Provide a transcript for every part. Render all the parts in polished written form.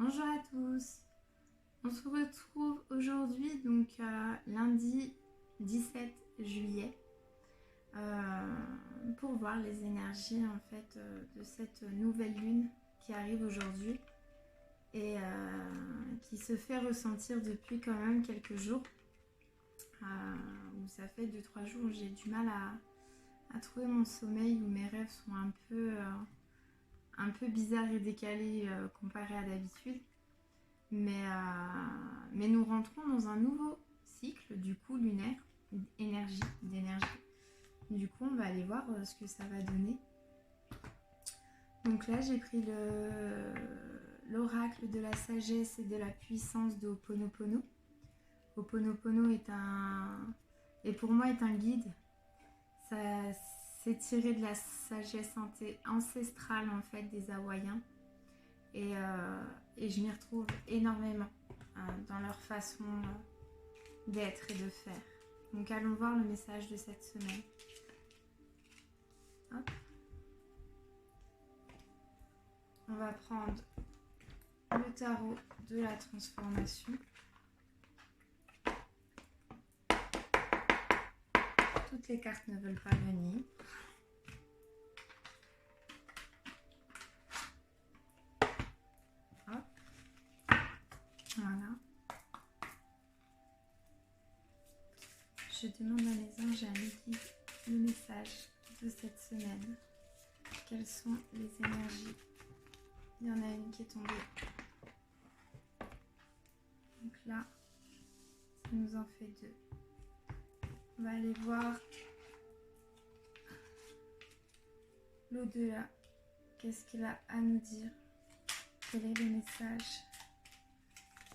Bonjour à tous, on se retrouve aujourd'hui donc lundi 17 juillet pour voir les énergies en fait de cette nouvelle lune qui arrive aujourd'hui et qui se fait ressentir depuis quand même quelques jours. Où ça fait 2-3 jours où j'ai du mal à trouver mon sommeil, où mes rêves sont un peu bizarres et décalés comparés à d'habitude. Mais nous rentrons dans un nouveau cycle du coup lunaire, d'énergie. Du coup on va aller voir ce que ça va donner. Donc là j'ai pris l'oracle de la sagesse et de la puissance de Ho'oponopono. Ho'oponopono est pour moi est un guide. C'est tiré de la sagesse ancestrale en fait des Hawaïens. Et je m'y retrouve énormément dans leur façon d'être et de faire. Donc allons voir le message de cette semaine. Hop. On va prendre le tarot de la transformation. Toutes les cartes ne veulent pas venir. Voilà. Je demande à mes anges et à mes guides le message de cette semaine. Quelles sont les énergies? Il y en a une qui est tombée. Donc là, ça nous en fait deux. On va aller voir l'au-delà. Qu'est-ce qu'il a à nous dire? Quel est le message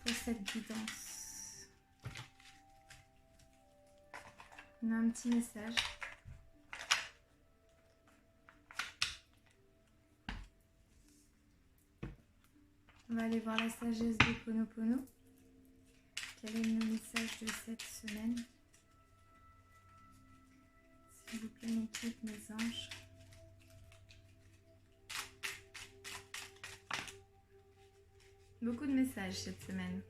pour cette guidance? On a un petit message. On va aller voir la sagesse de Ho'oponopono. Quel est le message de cette semaine? S'il vous plaît, mes guides, mes anges. Beaucoup de messages cette semaine.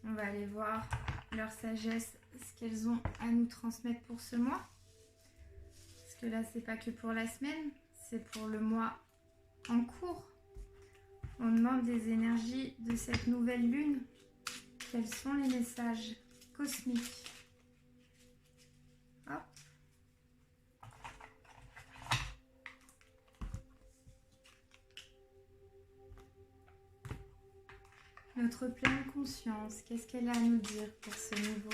On va aller voir leur sagesse, ce qu'elles ont à nous transmettre pour ce mois. Parce que là, c'est pas que pour la semaine, c'est pour le mois en cours. On demande des énergies de cette nouvelle lune. Quels sont les messages cosmiques? Hop. Notre pleine conscience, qu'est-ce qu'elle a à nous dire pour ce nouveau?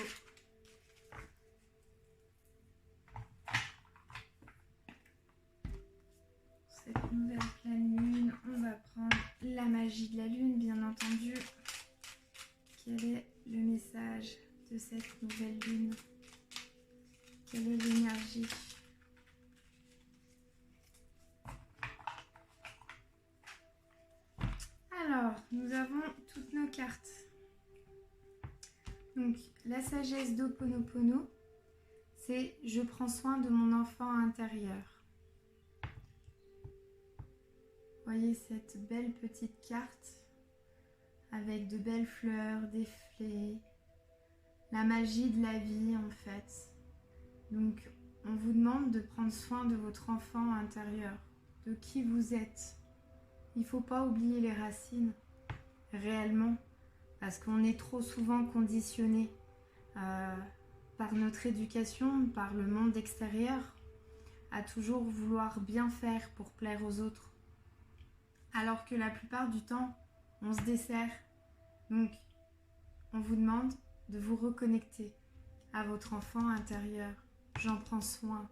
Cette nouvelle pleine lune, on va prendre la magie de la lune, bien entendu. Quel est le message de cette nouvelle lune? Quelle est l'énergie? Alors, nous avons toutes nos cartes. Donc, la sagesse d'Ho'oponopono, c'est « Je prends soin de mon enfant intérieur ». Voyez cette belle petite carte avec de belles fleurs, des fleurs, la magie de la vie en fait. Donc, on vous demande de prendre soin de votre enfant intérieur, de qui vous êtes. Il ne faut pas oublier les racines, réellement, parce qu'on est trop souvent conditionné par notre éducation, par le monde extérieur, à toujours vouloir bien faire pour plaire aux autres. Alors que la plupart du temps, on se dessert. Donc, on vous demande de vous reconnecter à votre enfant intérieur. J'en prends soin.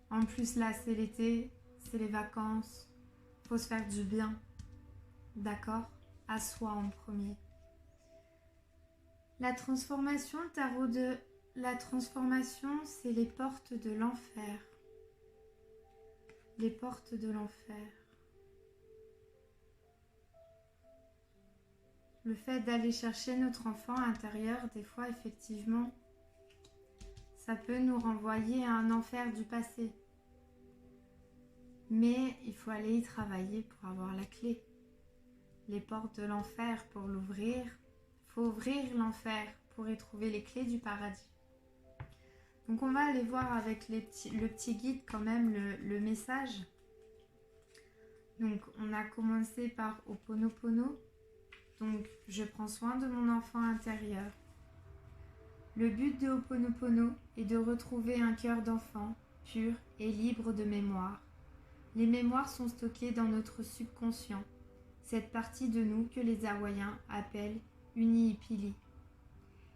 En plus, là, c'est l'été, c'est les vacances. Il faut se faire du bien. D'accord? À soi en premier. La transformation, le tarot de la transformation, c'est les portes de l'enfer. Les portes de l'enfer. Le fait d'aller chercher notre enfant intérieur, des fois, effectivement, ça peut nous renvoyer à un enfer du passé. Mais il faut aller y travailler pour avoir la clé. les portes de l'enfer pour l'ouvrir. Il faut ouvrir l'enfer pour y trouver les clés du paradis. Donc on va aller voir avec le petit guide quand même le message. Donc on a commencé par Ho'oponopono. Donc je prends soin de mon enfant intérieur. Le but de Ho'oponopono est de retrouver un cœur d'enfant pur et libre de mémoire. Les mémoires sont stockées dans notre subconscient, cette partie de nous que les Hawaïens appellent Uniipili,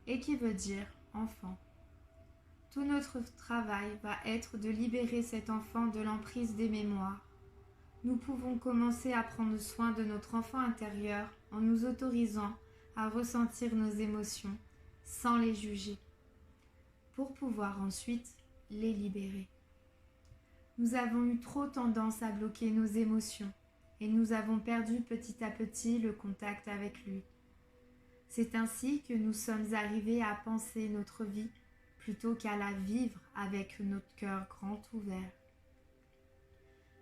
et qui veut dire enfant. Tout notre travail va être de libérer cet enfant de l'emprise des mémoires. Nous pouvons commencer à prendre soin de notre enfant intérieur en nous autorisant à ressentir nos émotions sans les juger, pour pouvoir ensuite les libérer. Nous avons eu trop tendance à bloquer nos émotions et nous avons perdu petit à petit le contact avec lui. C'est ainsi que nous sommes arrivés à penser notre vie plutôt qu'à la vivre avec notre cœur grand ouvert.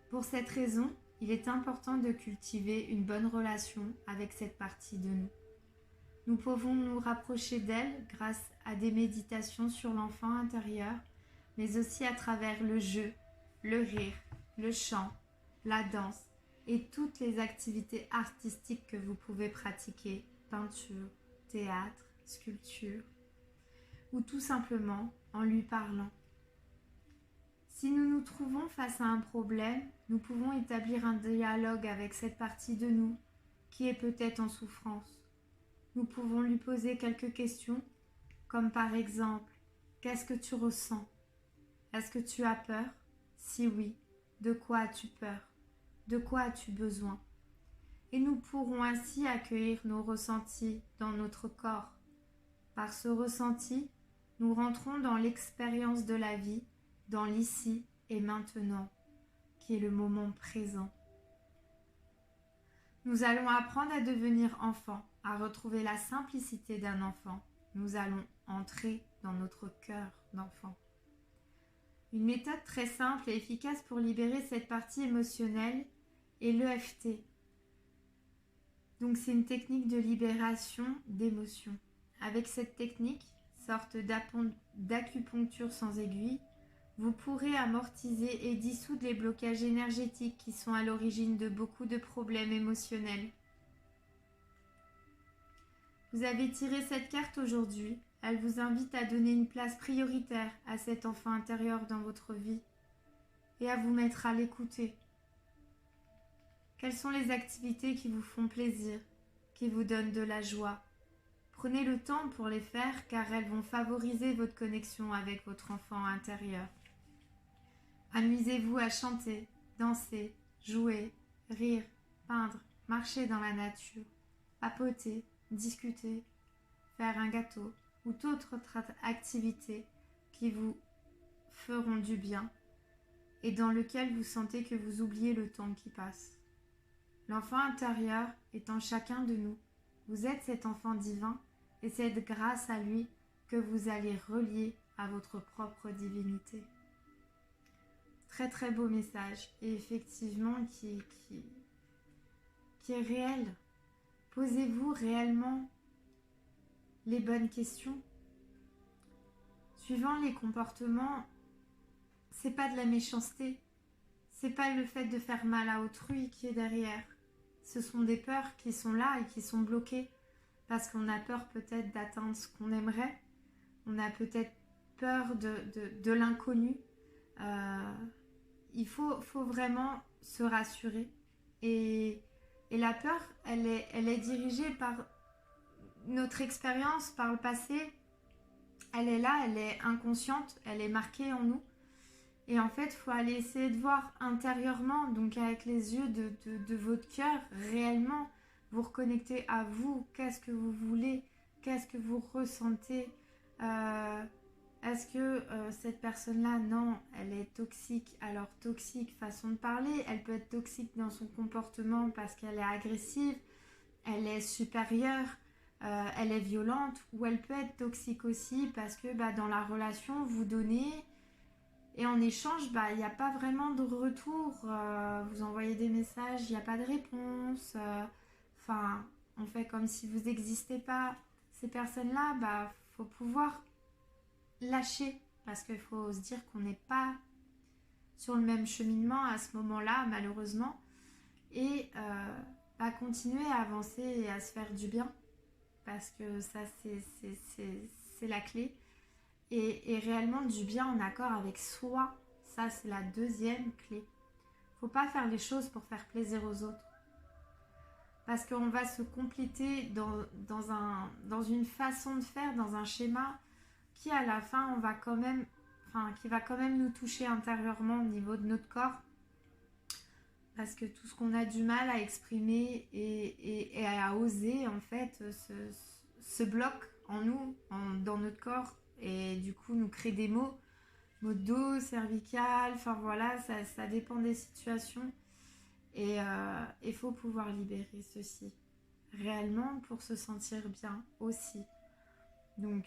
Pour cette raison, il est important de cultiver une bonne relation avec cette partie de nous. Nous pouvons nous rapprocher d'elle grâce à des méditations sur l'enfant intérieur, mais aussi à travers le jeu, le rire, le chant, la danse et toutes les activités artistiques que vous pouvez pratiquer, peinture, théâtre, sculpture, ou tout simplement en lui parlant. Si nous nous trouvons face à un problème, nous pouvons établir un dialogue avec cette partie de nous qui est peut-être en souffrance. Nous pouvons lui poser quelques questions, comme par exemple, qu'est-ce que tu ressens? Est-ce que tu as peur? Si oui, de quoi as-tu peur? De quoi as-tu besoin? Et nous pourrons ainsi accueillir nos ressentis dans notre corps. Par ce ressenti, nous rentrons dans l'expérience de la vie, dans l'ici et maintenant, qui est le moment présent. Nous allons apprendre à devenir enfants, à retrouver la simplicité d'un enfant. Nous allons entrer dans notre cœur d'enfant. Une méthode très simple et efficace pour libérer cette partie émotionnelle est l'EFT. Donc c'est une technique de libération d'émotions. Avec cette technique, sorte d'acupuncture sans aiguille, vous pourrez amortiser et dissoudre les blocages énergétiques qui sont à l'origine de beaucoup de problèmes émotionnels. Vous avez tiré cette carte aujourd'hui. Elle vous invite à donner une place prioritaire à cet enfant intérieur dans votre vie et à vous mettre à l'écouter. Quelles sont les activités qui vous font plaisir, qui vous donnent de la joie? Prenez le temps pour les faire car elles vont favoriser votre connexion avec votre enfant intérieur. Amusez-vous à chanter, danser, jouer, rire, peindre, marcher dans la nature, papoter, discuter, faire un gâteau ou d'autres activités qui vous feront du bien et dans lesquelles vous sentez que vous oubliez le temps qui passe. L'enfant intérieur est en chacun de nous. Vous êtes cet enfant divin et c'est grâce à lui que vous allez relier à votre propre divinité. Très très beau message et effectivement qui est réel. Posez-vous réellement les bonnes questions. Suivant les comportements, c'est pas de la méchanceté, c'est pas le fait de faire mal à autrui qui est derrière. Ce sont des peurs qui sont là et qui sont bloquées parce qu'on a peur peut-être d'atteindre ce qu'on aimerait, on a peut-être peur de l'inconnu. Il faut vraiment se rassurer et la peur, elle est dirigée par notre expérience, par le passé. Elle est là, elle est inconsciente, elle est marquée en nous. Et en fait, il faut aller essayer de voir intérieurement, donc avec les yeux de votre cœur, réellement, vous reconnecter à vous. Qu'est-ce que vous voulez? Qu'est-ce que vous ressentez? Est-ce que cette personne-là, non, elle est toxique? Alors toxique, façon de parler, elle peut être toxique dans son comportement parce qu'elle est agressive, elle est supérieure, elle est violente, ou elle peut être toxique aussi parce que dans la relation, vous donnez et en échange, il n'y a pas vraiment de retour. Vous envoyez des messages, il n'y a pas de réponse. enfin, on fait comme si vous n'existez pas. Ces personnes-là, bah, faut pouvoir lâcher, parce qu'il faut se dire qu'on n'est pas sur le même cheminement à ce moment-là, malheureusement, et à continuer à avancer et à se faire du bien, parce que ça, c'est la clé. Et réellement du bien en accord avec soi, ça, c'est la deuxième clé. Faut pas faire les choses pour faire plaisir aux autres. Parce qu'on va se compléter dans une façon de faire, dans un schéma qui à la fin, qui va quand même nous toucher intérieurement au niveau de notre corps. Parce que tout ce qu'on a du mal à exprimer et à oser, en fait, se bloque en nous, dans notre corps. Et du coup, nous crée des maux dos, cervical, enfin voilà, ça dépend des situations. Et il faut pouvoir libérer ceci réellement pour se sentir bien aussi. Donc,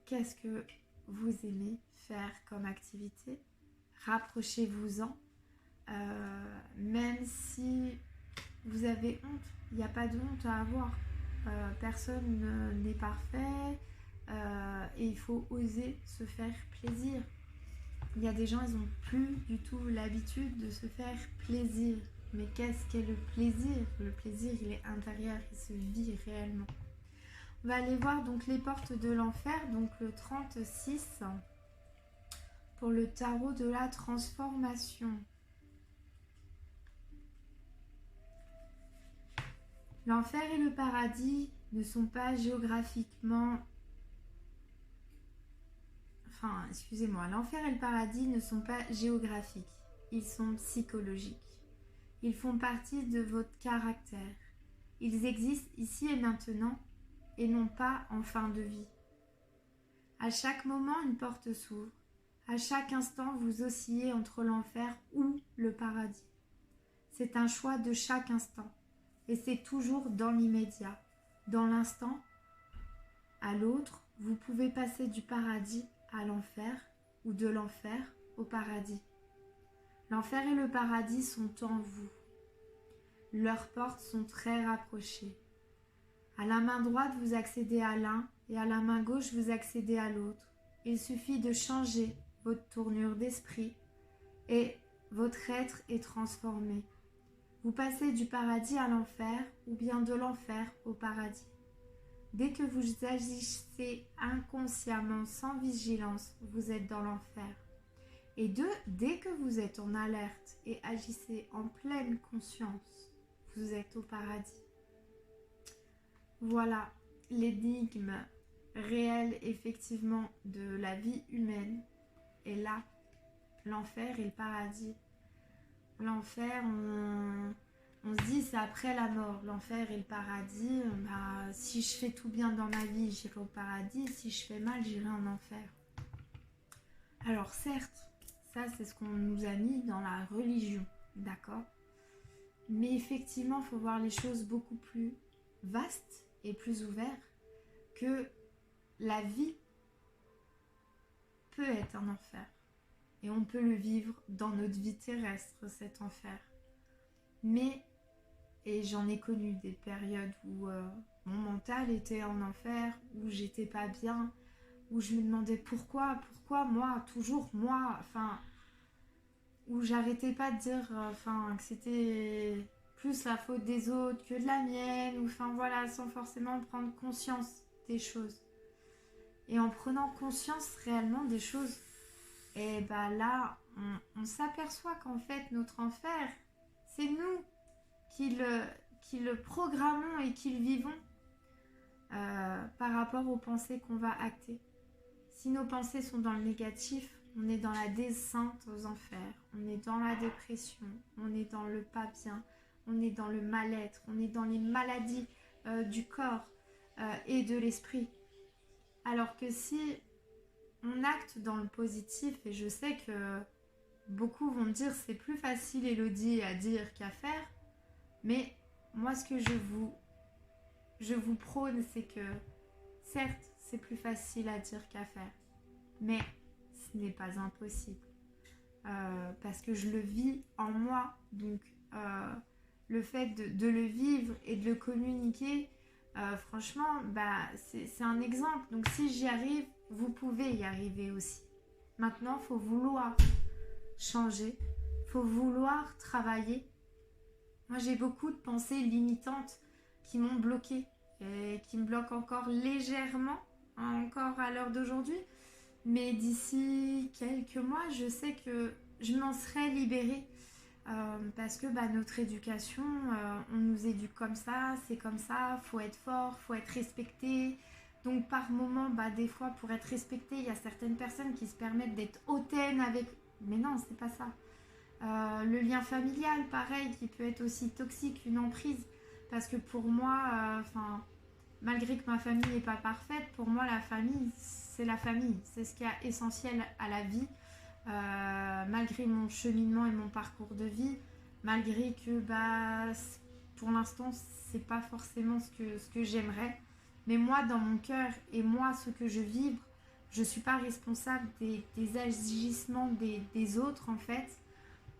qu'est-ce que vous aimez faire comme activité? Rapprochez-vous-en. Même si vous avez honte, il n'y a pas de honte à avoir. Personne n'est parfait et il faut oser se faire plaisir. Il y a des gens, ils n'ont plus du tout l'habitude de se faire plaisir. Mais qu'est-ce qu'est le plaisir? Le plaisir, il est intérieur, il se vit réellement. On va aller voir donc les portes de l'enfer, donc le 36, pour le tarot de la transformation. L'enfer et le paradis ne sont pas géographiquement... l'enfer et le paradis ne sont pas géographiques, ils sont psychologiques. Ils font partie de votre caractère. Ils existent ici et maintenant et non pas en fin de vie. À chaque moment, une porte s'ouvre. À chaque instant, vous oscillez entre l'enfer ou le paradis. C'est un choix de chaque instant et c'est toujours dans l'immédiat. Dans l'instant, à l'autre, vous pouvez passer du paradis à l'enfer ou de l'enfer au paradis. L'enfer et le paradis sont en vous. Leurs portes sont très rapprochées. À la main droite, vous accédez à l'un et à la main gauche, vous accédez à l'autre. Il suffit de changer votre tournure d'esprit et votre être est transformé. Vous passez du paradis à l'enfer ou bien de l'enfer au paradis. Dès que vous agissez inconsciemment, sans vigilance, vous êtes dans l'enfer. Et dès que vous êtes en alerte et agissez en pleine conscience, vous êtes au paradis. Voilà l'énigme réelle, effectivement, de la vie humaine. Et là, l'enfer et le paradis. L'enfer, on se dit c'est après la mort. L'enfer et le paradis, si je fais tout bien dans ma vie, j'irai au paradis. Si je fais mal, j'irai en enfer. Alors certes, ça c'est ce qu'on nous a mis dans la religion, d'accord? Mais effectivement, il faut voir les choses beaucoup plus vastes et plus ouvertes, que la vie peut être un enfer. Et on peut le vivre dans notre vie terrestre, cet enfer. Mais, et j'en ai connu des périodes où mon mental était en enfer, où j'étais pas bien, où je me demandais pourquoi moi, toujours moi, où j'arrêtais pas de dire que c'était plus la faute des autres que de la mienne, ou sans forcément prendre conscience des choses. Et en prenant conscience réellement des choses, et là, on s'aperçoit qu'en fait, notre enfer, c'est nous qui le programmons et qui le vivons par rapport aux pensées qu'on va acter. Si nos pensées sont dans le négatif, on est dans la descente aux enfers, on est dans la dépression, on est dans le pas bien, on est dans le mal-être, on est dans les maladies du corps et de l'esprit. Alors que si on acte dans le positif, et je sais que beaucoup vont me dire c'est plus facile, Elodie, à dire qu'à faire, mais moi ce que je vous prône, c'est que certes c'est plus facile à dire qu'à faire, mais ce n'est pas impossible parce que je le vis en moi. Donc le fait de le vivre et de le communiquer, franchement, c'est un exemple. Donc si j'y arrive, vous pouvez y arriver aussi. Maintenant, il faut vouloir changer, il faut vouloir travailler. Moi, j'ai beaucoup de pensées limitantes qui m'ont bloquée et qui me bloquent encore légèrement, encore à l'heure d'aujourd'hui. Mais d'ici quelques mois, je sais que je m'en serai libérée. Parce que notre éducation, on nous éduque comme ça, c'est comme ça, faut être fort, faut être respecté. Donc par moment, des fois pour être respecté, il y a certaines personnes qui se permettent d'être hautaines avec... Mais non, c'est pas ça. Le lien familial, pareil, qui peut être aussi toxique, une emprise. Parce que pour moi, malgré que ma famille n'est pas parfaite, pour moi la famille, c'est la famille. C'est ce qui est essentiel à la vie. Malgré mon cheminement et mon parcours de vie, malgré que pour l'instant c'est pas forcément ce que j'aimerais, mais moi dans mon cœur et moi ce que je vibre, je suis pas responsable des agissements des autres en fait.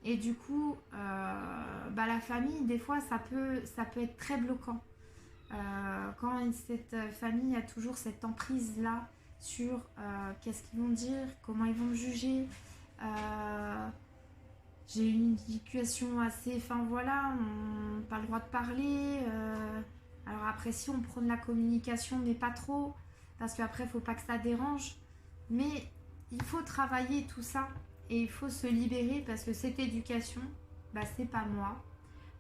Et du coup la famille des fois ça peut être très bloquant quand cette famille a toujours cette emprise là sur qu'est-ce qu'ils vont dire, comment ils vont me juger. J'ai une éducation assez... on n'a pas le droit de parler. Alors après, si on prône la communication, mais pas trop, parce qu'après, il ne faut pas que ça dérange. Mais il faut travailler tout ça et il faut se libérer parce que cette éducation, c'est pas moi.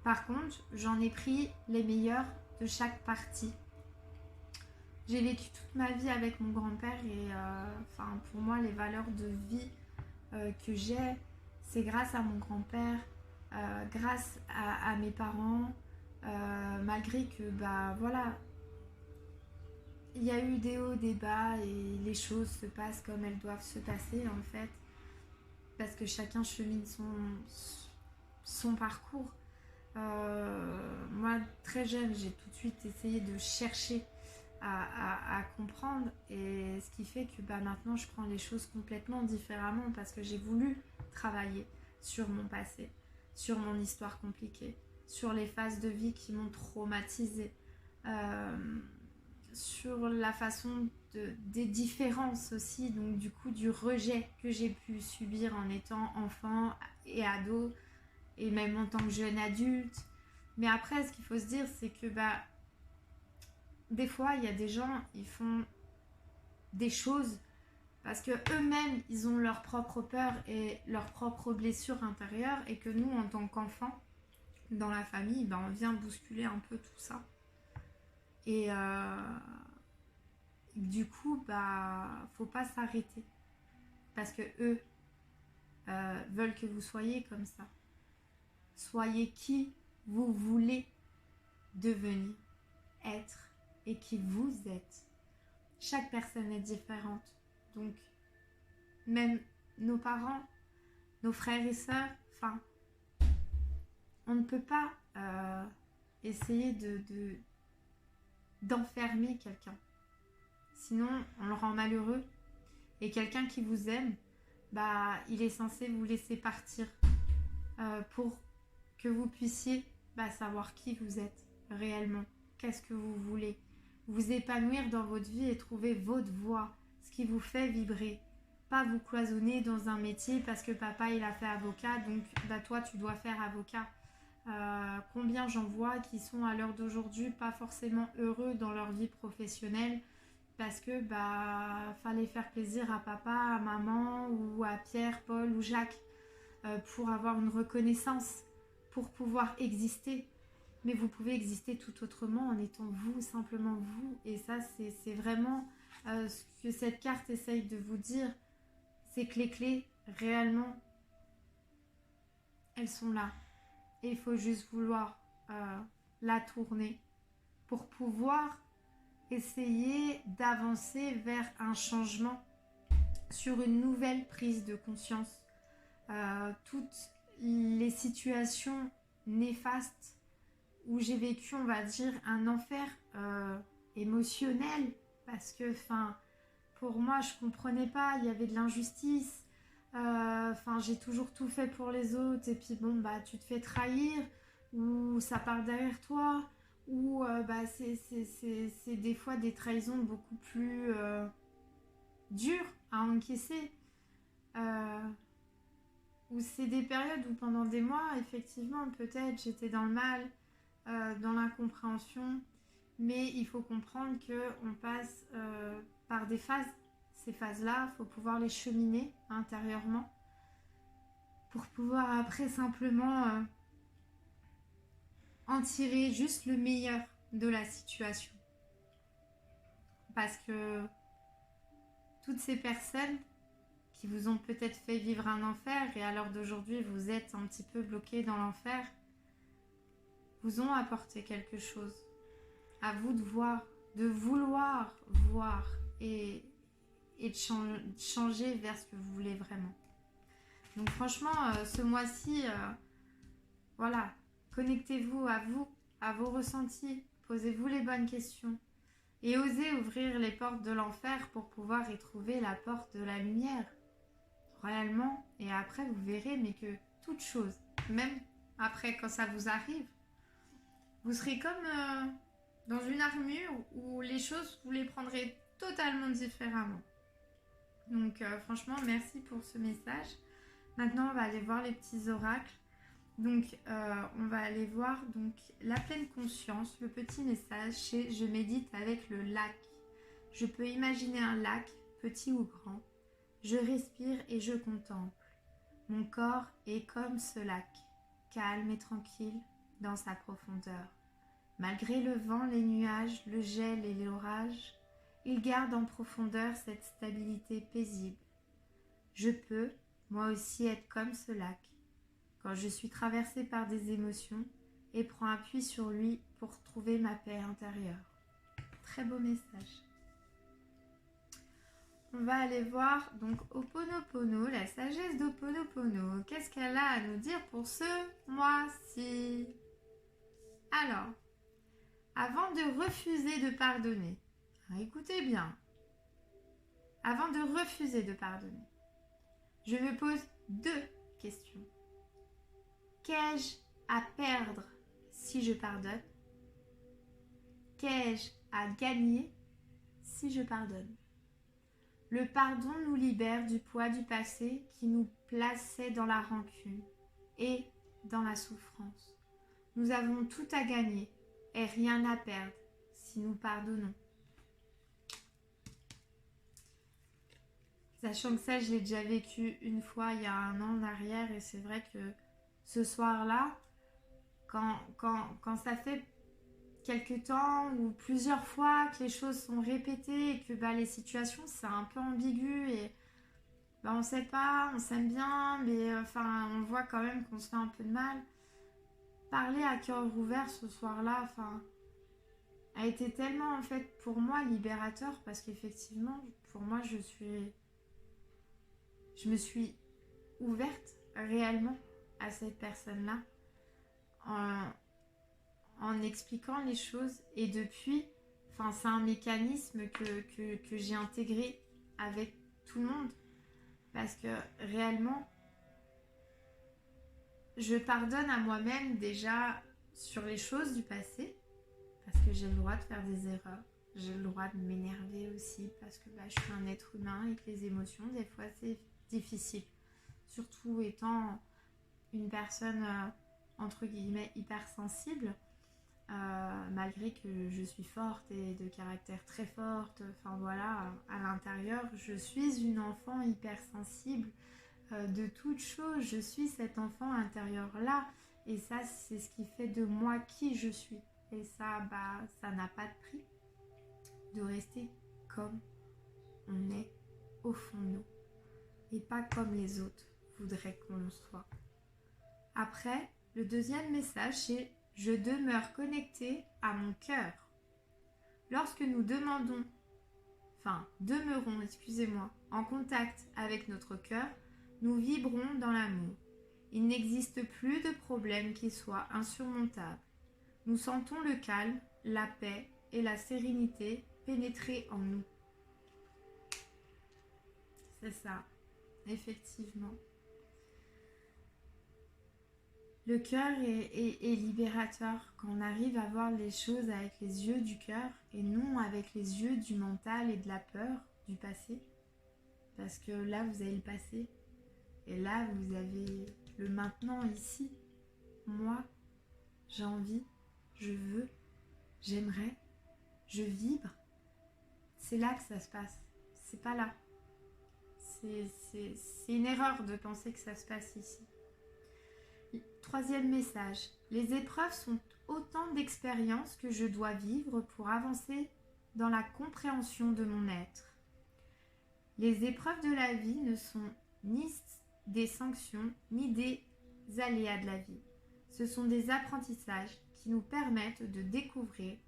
Par contre, j'en ai pris les meilleurs de chaque partie. J'ai vécu toute ma vie avec mon grand-père et pour moi, les valeurs de vie que j'ai, c'est grâce à mon grand-père, grâce à mes parents, malgré que, il y a eu des hauts, des bas et les choses se passent comme elles doivent se passer en fait, parce que chacun chemine son parcours. Moi, très jeune, j'ai tout de suite essayé de chercher à comprendre et ce qui fait que maintenant je prends les choses complètement différemment parce que j'ai voulu travailler sur mon passé, sur mon histoire compliquée, sur les phases de vie qui m'ont traumatisée, sur la façon des différences aussi, donc du coup du rejet que j'ai pu subir en étant enfant et ado et même en tant que jeune adulte. Mais après, ce qu'il faut se dire, c'est que des fois, il y a des gens, ils font des choses parce que eux-mêmes, ils ont leur propre peur et leur propre blessure intérieure et que nous, en tant qu'enfants, dans la famille, on vient bousculer un peu tout ça. Et du coup, faut pas s'arrêter parce que eux veulent que vous soyez comme ça. Soyez qui vous voulez devenir, être et qui vous êtes. Chaque personne est différente. Donc, même nos parents, nos frères et sœurs, on ne peut pas essayer d'enfermer quelqu'un. Sinon, on le rend malheureux. Et quelqu'un qui vous aime, il est censé vous laisser partir pour que vous puissiez savoir qui vous êtes réellement. Qu'est-ce que vous voulez? Vous épanouir dans votre vie et trouver votre voie, ce qui vous fait vibrer. Pas vous cloisonner dans un métier parce que papa il a fait avocat, donc toi tu dois faire avocat. Combien j'en vois qui sont à l'heure d'aujourd'hui pas forcément heureux dans leur vie professionnelle parce que fallait faire plaisir à papa, à maman ou à Pierre, Paul ou Jacques pour avoir une reconnaissance, pour pouvoir exister. Mais vous pouvez exister tout autrement en étant vous, simplement vous. Et ça, c'est vraiment ce que cette carte essaye de vous dire. C'est que les clés, réellement, elles sont là. Et il faut juste vouloir la tourner pour pouvoir essayer d'avancer vers un changement sur une nouvelle prise de conscience. Toutes les situations néfastes où j'ai vécu, on va dire, un enfer émotionnel parce que, pour moi, je comprenais pas, il y avait de l'injustice, j'ai toujours tout fait pour les autres et puis tu te fais trahir, ou ça part derrière toi, ou c'est des fois des trahisons beaucoup plus dures à encaisser. Ou c'est des périodes où pendant des mois, effectivement, peut-être j'étais dans le mal, dans l'incompréhension, mais il faut comprendre qu'on passe par des phases. Ces phases-là, il faut pouvoir les cheminer intérieurement pour pouvoir après simplement en tirer juste le meilleur de la situation. Parce que toutes ces personnes qui vous ont peut-être fait vivre un enfer et à l'heure d'aujourd'hui vous êtes un petit peu bloqué dans l'enfer, vous ont apporté quelque chose. À vous de voir, de vouloir voir et de changer vers ce que vous voulez vraiment. Donc franchement, ce mois-ci, voilà, connectez-vous, à vos ressentis, posez-vous les bonnes questions et osez ouvrir les portes de l'enfer pour pouvoir y trouver la porte de la lumière. Réellement, et après vous verrez, mais que toute chose, même après quand ça vous arrive, vous serez comme dans une armure où les choses, vous les prendrez totalement différemment. Donc franchement, merci pour ce message. Maintenant, on va aller voir les petits oracles. Donc, on va aller voir donc la pleine conscience, le petit message c'est « Je médite avec le lac ». Je peux imaginer un lac, petit ou grand. Je respire et je contemple. Mon corps est comme ce lac, calme et tranquille dans sa profondeur. Malgré le vent, les nuages, le gel et l'orage, il garde en profondeur cette stabilité paisible. Je peux, moi aussi, être comme ce lac, quand je suis traversée par des émotions et prends appui sur lui pour trouver ma paix intérieure. Très beau message. On va aller voir donc Ho'oponopono, la sagesse d'Ho'oponopono. Qu'est-ce qu'elle a à nous dire pour ce mois-ci? Alors, avant de refuser de pardonner, écoutez bien, avant de refuser de pardonner, je me pose 2 questions. Qu'ai-je à perdre si je pardonne? Qu'ai-je à gagner si je pardonne? Le pardon nous libère du poids du passé qui nous plaçait dans la rancune et dans la souffrance. Nous avons tout à gagner et rien à perdre si nous pardonnons. Sachant que ça, je l'ai déjà vécu une fois il y a 1 an en arrière et c'est vrai que ce soir-là, quand ça fait quelque temps ou plusieurs fois que les choses sont répétées et que les situations c'est un peu ambigu et on sait pas, on s'aime bien mais on voit quand même qu'on se fait un peu de mal. Parler à cœur ouvert ce soir-là a été tellement en fait pour moi libérateur parce qu'effectivement pour moi je me suis ouverte réellement à cette personne-là en expliquant les choses et depuis, c'est un mécanisme que j'ai intégré avec tout le monde parce que réellement je pardonne à moi-même déjà sur les choses du passé parce que j'ai le droit de faire des erreurs, j'ai le droit de m'énerver aussi parce que je suis un être humain et que les émotions des fois c'est difficile, surtout étant une personne entre guillemets hypersensible. Malgré que je suis forte et de caractère très forte, à l'intérieur, je suis une enfant hypersensible de toute chose. Je suis cet enfant intérieur-là et ça, c'est ce qui fait de moi qui je suis. Et ça, ça n'a pas de prix de rester comme on est au fond de nous et pas comme les autres voudraient qu'on le soit. Après, le deuxième message, c'est « Je demeure connecté à mon cœur ». Lorsque nous demeurons en contact avec notre cœur, nous vibrons dans l'amour. Il n'existe plus de problème qui soit insurmontable. Nous sentons le calme, la paix et la sérénité pénétrer en nous. C'est ça, effectivement. Le cœur est libérateur quand on arrive à voir les choses avec les yeux du cœur et non avec les yeux du mental et de la peur du passé. Parce que là, vous avez le passé et là, vous avez le maintenant ici. Moi, j'ai envie, je veux, j'aimerais, je vibre. C'est là que ça se passe, c'est pas là. C'est une erreur de penser que ça se passe ici. Troisième message, les épreuves sont autant d'expériences que je dois vivre pour avancer dans la compréhension de mon être. Les épreuves de la vie ne sont ni des sanctions ni des aléas de la vie. Ce sont des apprentissages qui nous permettent de découvrir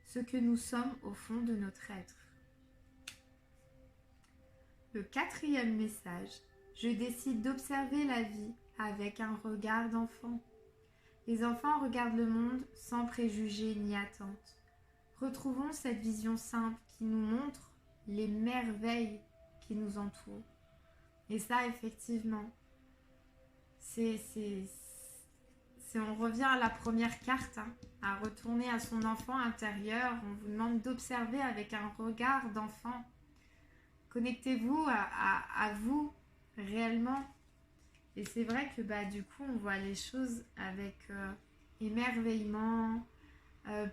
ce que nous sommes au fond de notre être. Le quatrième message, je décide d'observer la vie avec un regard d'enfant. Les enfants regardent le monde sans préjugés ni attentes. Retrouvons cette vision simple qui nous montre les merveilles qui nous entourent. Et ça, effectivement, on revient à la première carte, à retourner à son enfant intérieur. On vous demande d'observer avec un regard d'enfant. Connectez-vous à vous réellement. Et c'est vrai que du coup, on voit les choses avec émerveillement,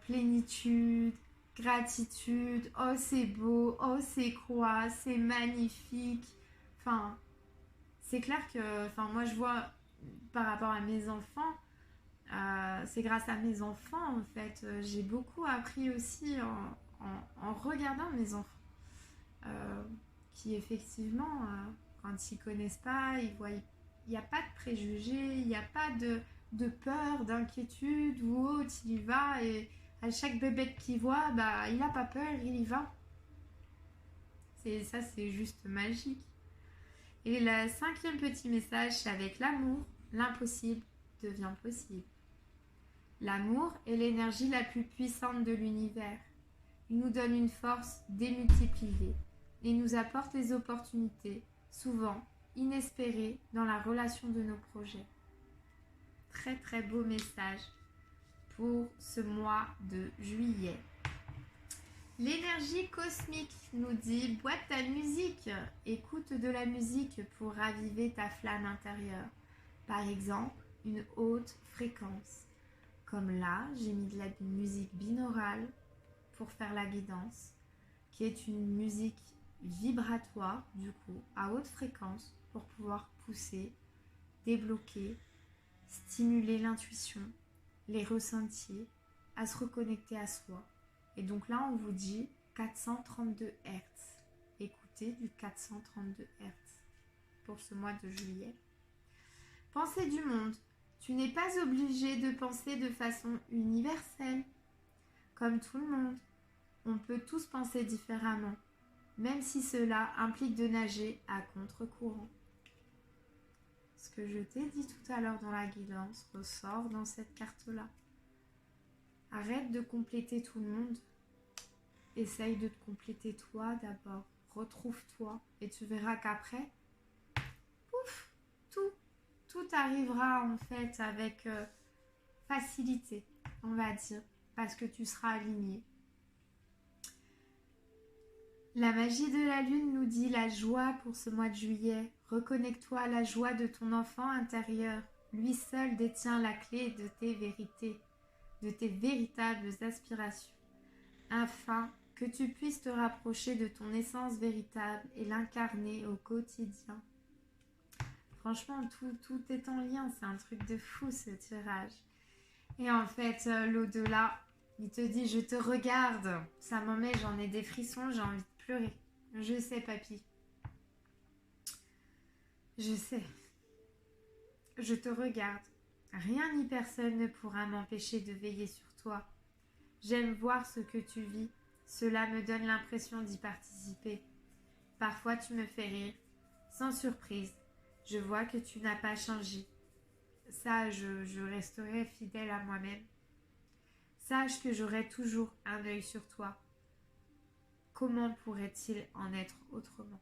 plénitude, gratitude. Oh, c'est beau, oh, c'est quoi, c'est magnifique. Enfin, c'est clair que moi, je vois par rapport à mes enfants, c'est grâce à mes enfants, en fait. J'ai beaucoup appris aussi en regardant mes enfants. Qui effectivement, quand ils ne connaissent pas, ils voient, il n'y a pas de préjugés, il n'y a pas de peur, d'inquiétude ou autre, il y va et à chaque bébête qu'il voit, il n'a pas peur, il y va. Ça, c'est juste magique. Et le cinquième petit message, c'est avec l'amour, l'impossible devient possible. L'amour est l'énergie la plus puissante de l'univers. Il nous donne une force démultipliée et nous apporte les opportunités, souvent inespérées, dans la relation de nos projets. Très très beau message pour ce mois de juillet. L'énergie cosmique nous dit « Bois de ta musique, écoute de la musique pour raviver ta flamme intérieure. » Par exemple, une haute fréquence. Comme là, j'ai mis de la musique binaurale pour faire la guidance, qui est une musique vibratoire, du coup, à haute fréquence, pour pouvoir pousser, débloquer, stimuler l'intuition, les ressentis, à se reconnecter à soi. Et donc là, on vous dit 432 Hz. Écoutez du 432 Hz pour ce mois de juillet. Pensée du monde. Tu n'es pas obligé de penser de façon universelle. Comme tout le monde, on peut tous penser différemment, même si cela implique de nager à contre-courant. Ce que je t'ai dit tout à l'heure dans la guidance ressort dans cette carte-là. Arrête de compléter tout le monde. Essaye de te compléter toi d'abord. Retrouve-toi et tu verras qu'après, pouf, tout arrivera en fait avec facilité, on va dire, parce que tu seras aligné. La magie de la lune nous dit la joie pour ce mois de juillet. Reconnecte-toi à la joie de ton enfant intérieur. Lui seul détient la clé de tes vérités, de tes véritables aspirations, afin que tu puisses te rapprocher de ton essence véritable et l'incarner au quotidien. Franchement, tout est en lien, c'est un truc de fou ce tirage. Et en fait, l'au-delà, il te dit, je te regarde. Ça m'en met, j'en ai des frissons, j'ai envie de pleurer. Je sais, papy. Je sais. Je te regarde. Rien ni personne ne pourra m'empêcher de veiller sur toi. J'aime voir ce que tu vis. Cela me donne l'impression d'y participer. Parfois, tu me fais rire. Sans surprise, je vois que tu n'as pas changé. Ça, je resterai fidèle à moi-même. Sache que j'aurai toujours un œil sur toi. Comment pourrait-il en être autrement ?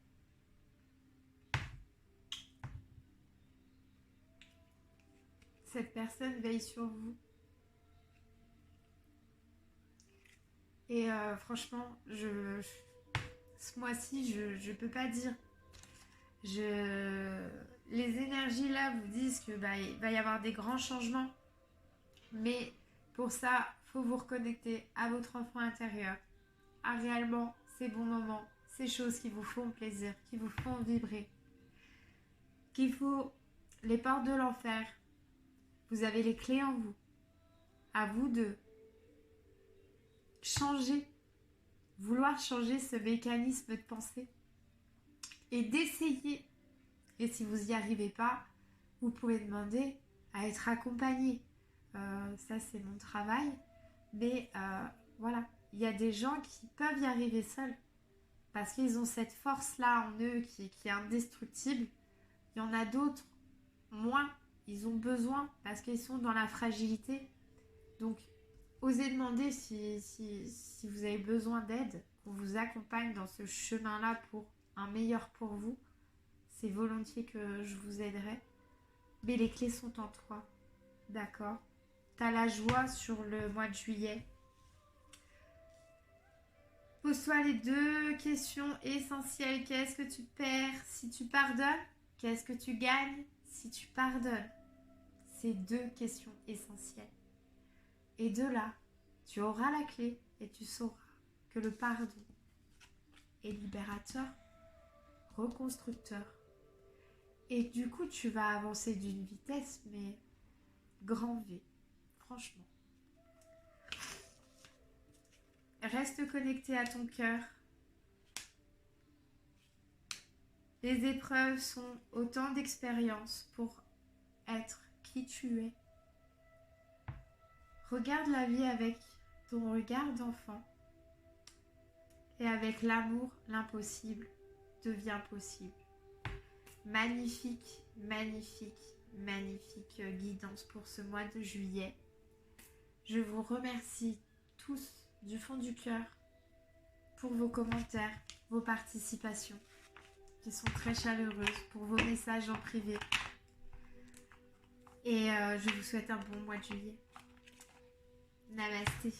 cette personne veille sur vous. Et franchement, ce mois-ci, je peux pas dire. Les énergies là vous disent que il va y avoir des grands changements. Mais pour ça, faut vous reconnecter à votre enfant intérieur, à réellement ces bons moments, ces choses qui vous font plaisir, qui vous font vibrer. Qu'il faut les portes de l'enfer. Vous avez les clés en vous. À vous de changer, vouloir changer ce mécanisme de pensée et d'essayer. Et si vous n'y arrivez pas, vous pouvez demander à être accompagné. Ça, c'est mon travail. Mais voilà, il y a des gens qui peuvent y arriver seuls parce qu'ils ont cette force-là en eux qui est indestructible. Il y en a d'autres, moins. Ils ont besoin parce qu'ils sont dans la fragilité. Donc, osez demander si vous avez besoin d'aide, qu'on vous accompagne dans ce chemin-là pour un meilleur pour vous. C'est volontiers que je vous aiderai. Mais les clés sont en toi. D'accord? T'as la joie sur le mois de juillet. Pose-toi les 2 questions essentielles. Qu'est-ce que tu perds si tu pardonnes? Qu'est-ce que tu gagnes si tu pardonnes? Ces 2 questions essentielles. Et de là, tu auras la clé et tu sauras que le pardon est libérateur, reconstructeur. Et du coup, tu vas avancer d'une vitesse, mais grand V, franchement. Reste connecté à ton cœur. Les épreuves sont autant d'expériences pour être qui tu es. Regarde la vie avec ton regard d'enfant. Et avec l'amour, l'impossible devient possible. Magnifique, magnifique, magnifique guidance pour ce mois de juillet. Je vous remercie tous du fond du cœur pour vos commentaires, vos participations qui sont très chaleureuses, pour vos messages en privé. Et je vous souhaite un bon mois de juillet. Namasté.